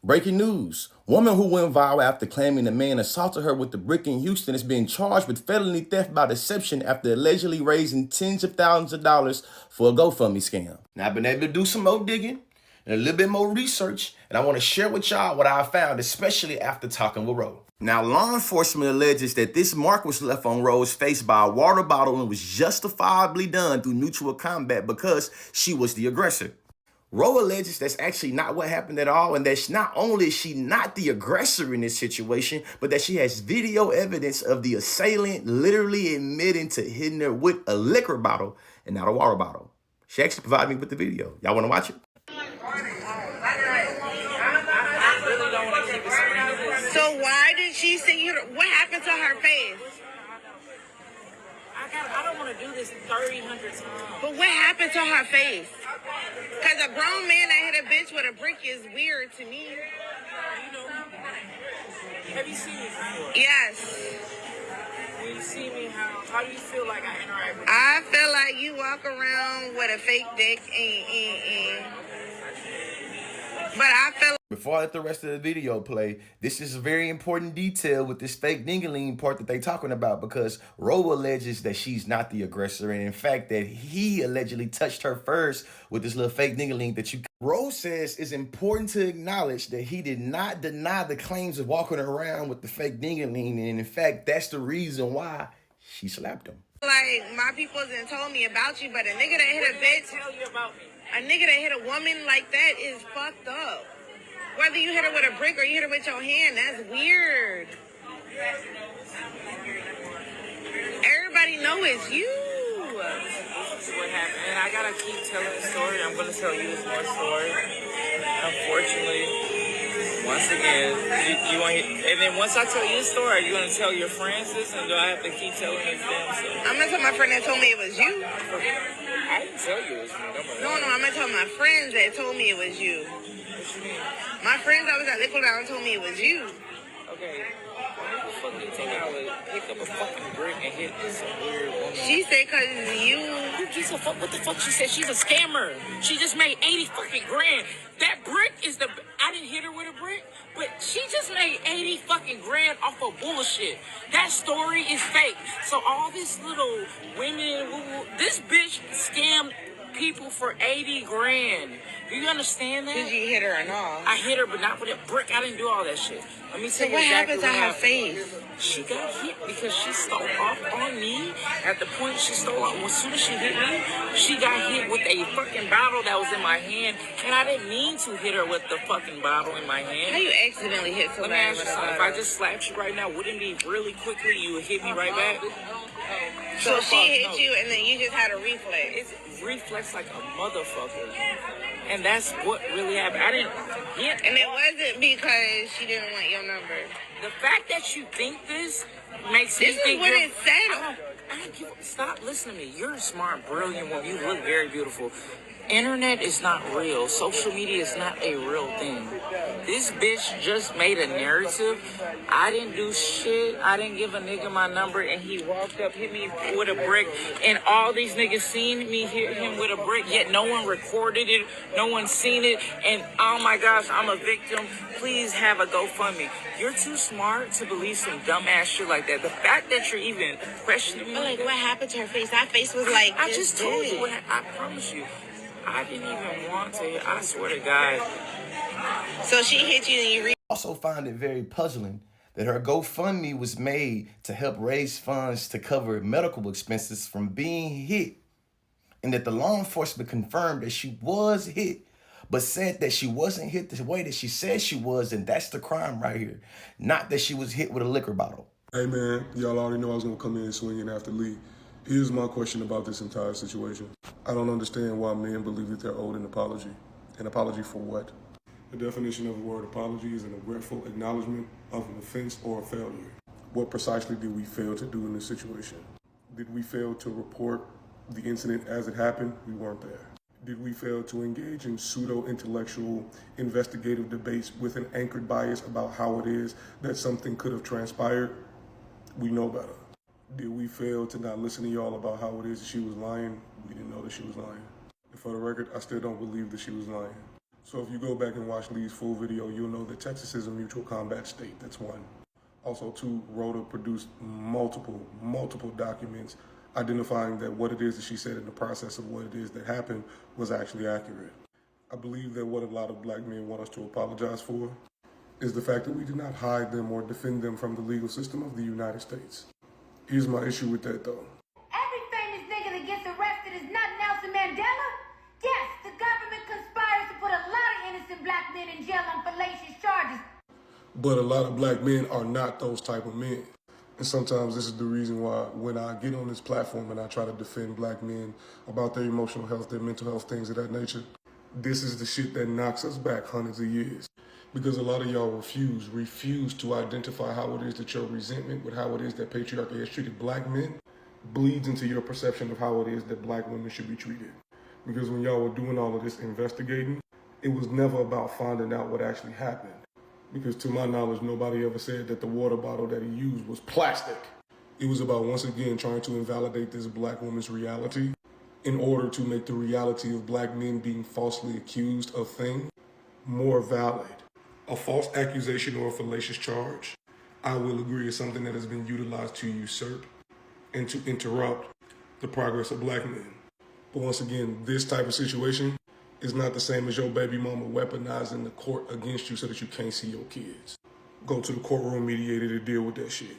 Breaking news. Woman who went viral after claiming the man assaulted her with the brick in Houston is being charged with felony theft by deception after allegedly raising tens of thousands of dollars for a GoFundMe scam. Now, I've been able to do some more digging and a little bit more research, and I want to share with y'all what I found, especially after talking with Roda. Now, law enforcement alleges that this mark was left on Roda's face by a water bottle and was justifiably done through mutual combat because she was the aggressor. Roda alleges that's actually not what happened at all, and that not only is she not the aggressor in this situation, but that she has video evidence of the assailant literally admitting to hitting her with a liquor bottle and not a water bottle. She actually provided me with the video. Y'all want to watch it? So why did she say what happened to her face? I don't want to do this 300 times. But what happened to her face? Because a grown man that hit a bitch with a brick is weird to me. You know, have you seen me before? Yes. When you see me, how do you feel like I interact with you? I feel like you walk around with a fake dick but I feel Before I let the rest of the video play, this is a very important detail with this fake ding-a-ling part that they talking about, because Roda alleges that she's not the aggressor, and in fact that he allegedly touched her first with this little fake ding-a-ling that you... Roda says it's important to acknowledge that he did not deny the claims of walking around with the fake ding-a-ling, and in fact that's the reason why she slapped him. like my people done told me about you, but a nigga that hit a bitch, Tell you about me. a nigga that hit a woman like that is fucked up. Whether you hit her with a brick or you hit her with your hand, that's weird. Everybody know it's you. This is what happened, and I gotta keep telling the story. I'm gonna tell you this more story. Unfortunately, once again, you want, and then once I tell you the story, are you gonna tell your friends this, and do I have to keep telling this damn story? I'm gonna tell my friend that told me it was you. I didn't tell you it was me. No, I'm gonna tell my friends that told me it was you. What you mean? My friends that was at Liquid Down told me it was you. Okay. Why the fuck do you think I would pick up a fucking brick and hit this weird woman? She said cause you. Who gives a fuck? What the fuck she said? She's a scammer. She just made 80 fucking grand. That brick is the... I didn't hit her with a brick, but she just made 80 fucking grand off of bullshit. That story is fake. So all this little women... This bitch scammed people for 80 grand. Do you understand that? Did you hit her or not? I hit her, but not with a brick. I didn't do all that shit. Let me tell So you what exactly happened to her face? She got hit because she stole off on me. At the point she stole off, as soon as she hit me, she got hit with a fucking bottle that was in my hand, and I didn't mean to hit her with the fucking bottle in my hand. How you accidentally hit Let me somebody ask you with a something. If bottle? I just slapped you right now, wouldn't it be really quickly you would hit me right back? So she hit you and then you just had a reflex. It's reflex like a motherfucker. And that's what really happened. I didn't hit. And it wasn't because she didn't want your number. The fact that you think this makes This me is think what you're... it said. Stop listening to me. You're a smart, brilliant woman. You look very beautiful. Internet is not real. Social media is not a real thing. This bitch just made a narrative. I didn't do shit. I didn't give a nigga my number, and he walked up, hit me with a brick, and all these niggas seen me hit him with a brick, yet no one recorded it, no one seen it, and oh my gosh, I'm a victim. Please have a GoFundMe. You're too smart to believe some dumbass shit like that. The fact that you're even questioning me, Like, what happened to her face? Her face was like I this just told big. you what I promise you. I didn't even want to. I swear to God. So she hit you and you Also find it very puzzling that her GoFundMe was made to help raise funds to cover medical expenses from being hit, and that the law enforcement confirmed that she was hit, but said that she wasn't hit the way that she said she was, and that's the crime right here, not that she was hit with a liquor bottle. Hey man, y'all already know I was gonna come in swinging after Lee. Here's my question about this entire situation. I don't understand why men believe that they're owed an apology. An apology for what? The definition of the word apology is an regretful acknowledgement of an offense or a failure. What precisely did we fail to do in this situation? Did we fail to report the incident as it happened? We weren't there. Did we fail to engage in pseudo-intellectual investigative debates with an anchored bias about how it is that something could have transpired? We know better. Did we fail to not listen to y'all about how it is that she was lying? We didn't know that she was lying. And for the record, I still don't believe that she was lying. So if you go back and watch Lee's full video, you'll know that Texas is a mutual combat state. That's one. Also, two, Roda produced multiple documents identifying that what it is that she said in the process of what it is that happened was actually accurate. I believe that what a lot of black men want us to apologize for is the fact that we did not hide them or defend them from the legal system of the United States. Here's my issue with that, though. Every famous nigga that gets arrested is not Nelson Mandela. Yes, the government conspires to put a lot of innocent black men in jail on fallacious charges. But a lot of black men are not those type of men. And sometimes this is the reason why when I get on this platform and I try to defend black men about their emotional health, their mental health, things of that nature, this is the shit that knocks us back hundreds of years. Because a lot of y'all refuse to identify how it is that your resentment with how it is that patriarchy has treated black men bleeds into your perception of how it is that black women should be treated. Because when y'all were doing all of this investigating, it was never about finding out what actually happened. Because to my knowledge, nobody ever said that the water bottle that he used was plastic. It was about, once again, trying to invalidate this black woman's reality in order to make the reality of black men being falsely accused of things more valid. A false accusation or a fallacious charge, I will agree, is something that has been utilized to usurp and to interrupt the progress of black men. But once again, this type of situation is not the same as your baby mama weaponizing the court against you so that you can't see your kids. Go to the courtroom mediator to deal with that shit.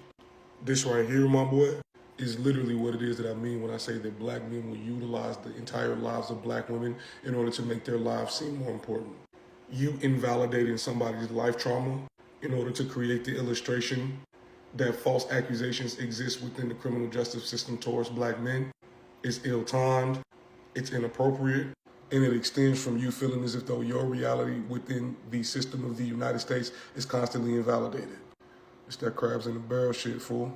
This right here, my boy, is literally what it is that I mean when I say that black men will utilize the entire lives of black women in order to make their lives seem more important. You invalidating somebody's life trauma in order to create the illustration that false accusations exist within the criminal justice system towards black men is ill-timed, it's inappropriate, and it extends from you feeling as if though your reality within the system of the United States is constantly invalidated. It's that crabs in the barrel shit, fool.